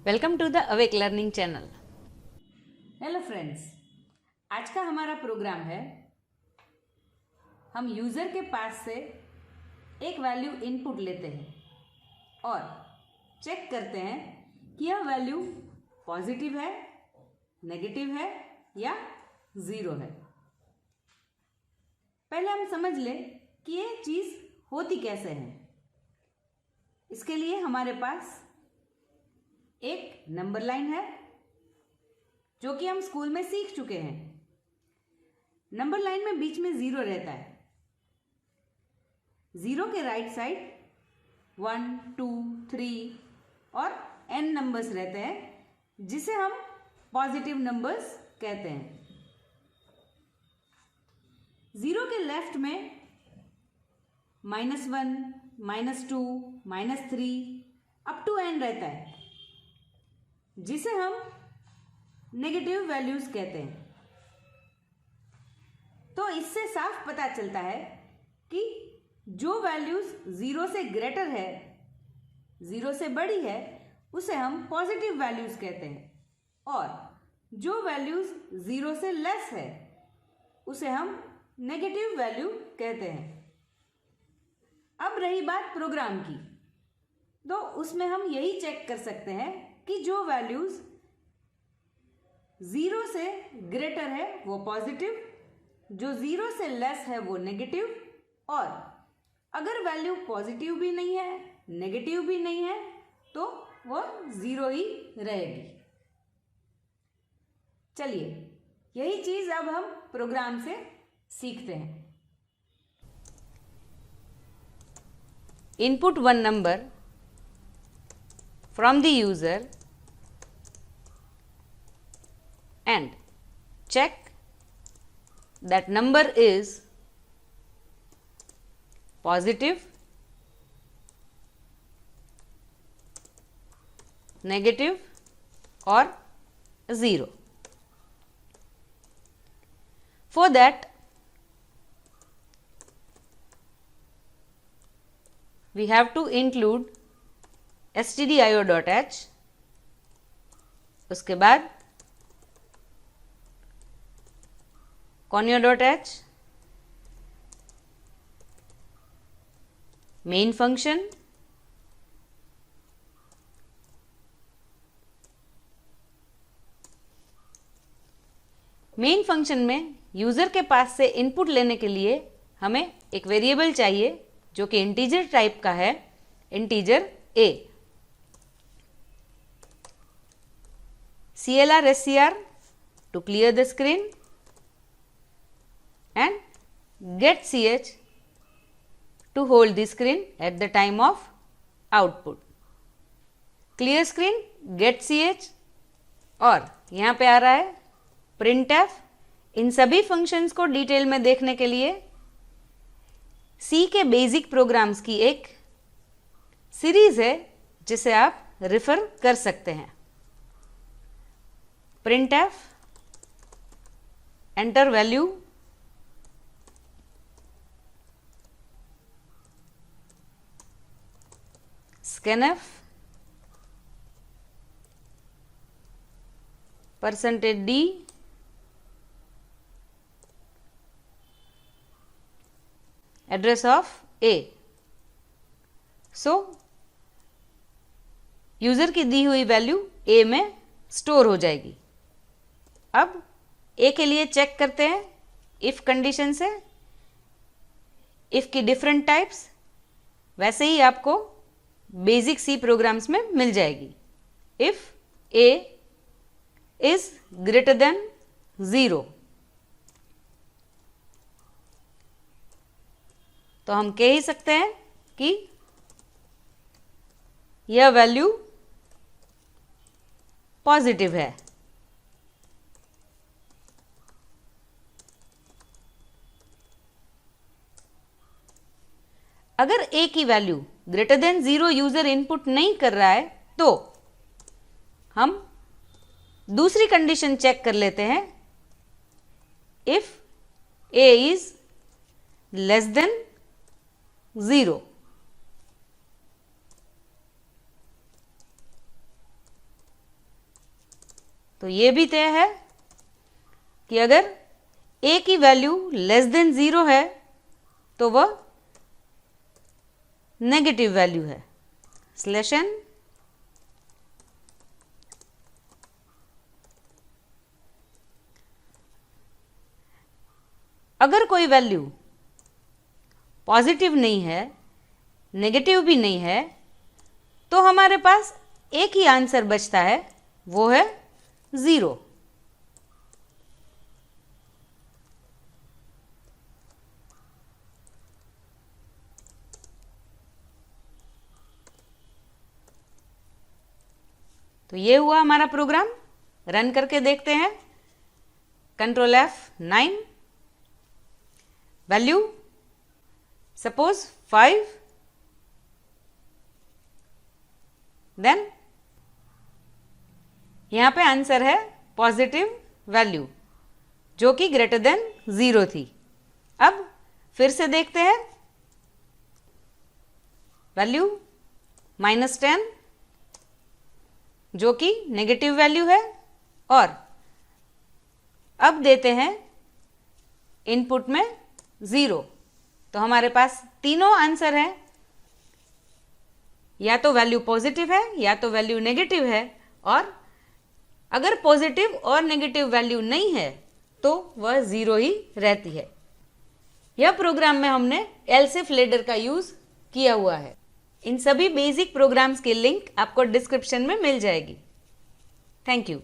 Welcome to the awake learning channel. Hello friends, आज का हमारा प्रोग्राम है हम यूज़र के पास से एक वैल्यू इनपुट लेते हैं और चेक करते हैं कि यह वैल्यू पॉजिटिव है, नेगेटिव है या ज़ीरो है। पहले हम समझ लें कि ये चीज़ होती कैसे है। इसके लिए हमारे पास एक नंबर लाइन है जो कि हम स्कूल में सीख चुके हैं। नंबर लाइन में बीच में ज़ीरो रहता है। ज़ीरो के राइट साइड 1, 2, 3 और n नंबर्स रहते हैं जिसे हम पॉजिटिव नंबर्स कहते हैं। ज़ीरो के लेफ्ट में -1, -2, -3 अप टू n रहता है जिसे हम नेगेटिव वैल्यूज कहते हैं। तो इससे साफ पता चलता है कि जो वैल्यूज ज़ीरो से ग्रेटर है, ज़ीरो से बड़ी है, उसे हम पॉजिटिव वैल्यूज कहते हैं और जो वैल्यूज ज़ीरो से लेस है उसे हम नेगेटिव वैल्यू कहते हैं। अब रही बात प्रोग्राम की, तो उसमें हम यही चेक कर सकते हैं कि जो वैल्यूज ज़ीरो से ग्रेटर है वो पॉजिटिव, जो ज़ीरो से लेस है वो नेगेटिव, और अगर वैल्यू पॉजिटिव भी नहीं है, नेगेटिव भी नहीं है, तो वो ज़ीरो ही रहेगी। चलिए यही चीज़ अब हम प्रोग्राम से सीखते हैं। Input one number from the user and check that number is positive, negative or zero. For that we have to include stdio.h, उसके बाद conio.h, main function, main function में यूज़र के पास से इनपुट लेने के लिए हमें एक वेरिएबल चाहिए जो कि इंटीजर टाइप का है, integer a। CLR SCR to clear the screen and get CH to hold the screen at the time of output। clear screen, get CH और यहाँ पे आ रहा है printf। इन सभी फंक्शंस को डिटेल में देखने के लिए सी के बेसिक प्रोग्राम्स की एक सीरीज है जिसे आप रेफर कर सकते हैं। printf, enter value, scanf, %d, address of a। So user की दी हुई वैल्यू a में स्टोर हो जाएगी। अब a के लिए चेक करते हैं इफ़ कंडीशन से। इफ़ की डिफरेंट टाइप्स वैसे ही आपको बेसिक सी प्रोग्राम्स में मिल जाएगी। If a is greater than 0, तो हम कह ही सकते हैं कि यह वैल्यू पॉजिटिव है। अगर a की value greater than 0 user input नहीं कर रहा है तो हम दूसरी कंडीशन चेक कर लेते हैं। If a is less than 0, तो ये भी तय है कि अगर a की वैल्यू लेस देन 0 है तो वह नेगेटिव वैल्यू है, /n अगर कोई वैल्यू पॉजिटिव नहीं है, नेगेटिव भी नहीं है, तो हमारे पास एक ही आंसर बचता है, वो है 0। तो ये हुआ हमारा प्रोग्राम। रन करके देखते हैं। Control F9, value suppose 5, then यहां पे आंसर है पॉजिटिव वैल्यू जो कि ग्रेटर देन 0 थी। अब फिर से देखते हैं, वैल्यू -10 जो कि नेगेटिव वैल्यू है, और अब देते हैं इनपुट में 0। तो हमारे पास तीनों आंसर हैं, या तो वैल्यू पॉजिटिव है या तो वैल्यू नेगेटिव है, और अगर पॉजिटिव और नेगेटिव वैल्यू नहीं है तो वह 0 ही रहती है। यह प्रोग्राम में हमने एल्स इफ लेडर का यूज किया हुआ है। इन सभी बेसिक प्रोग्राम्स की लिंक आपको डिस्क्रिप्शन में मिल जाएगी। Thank you.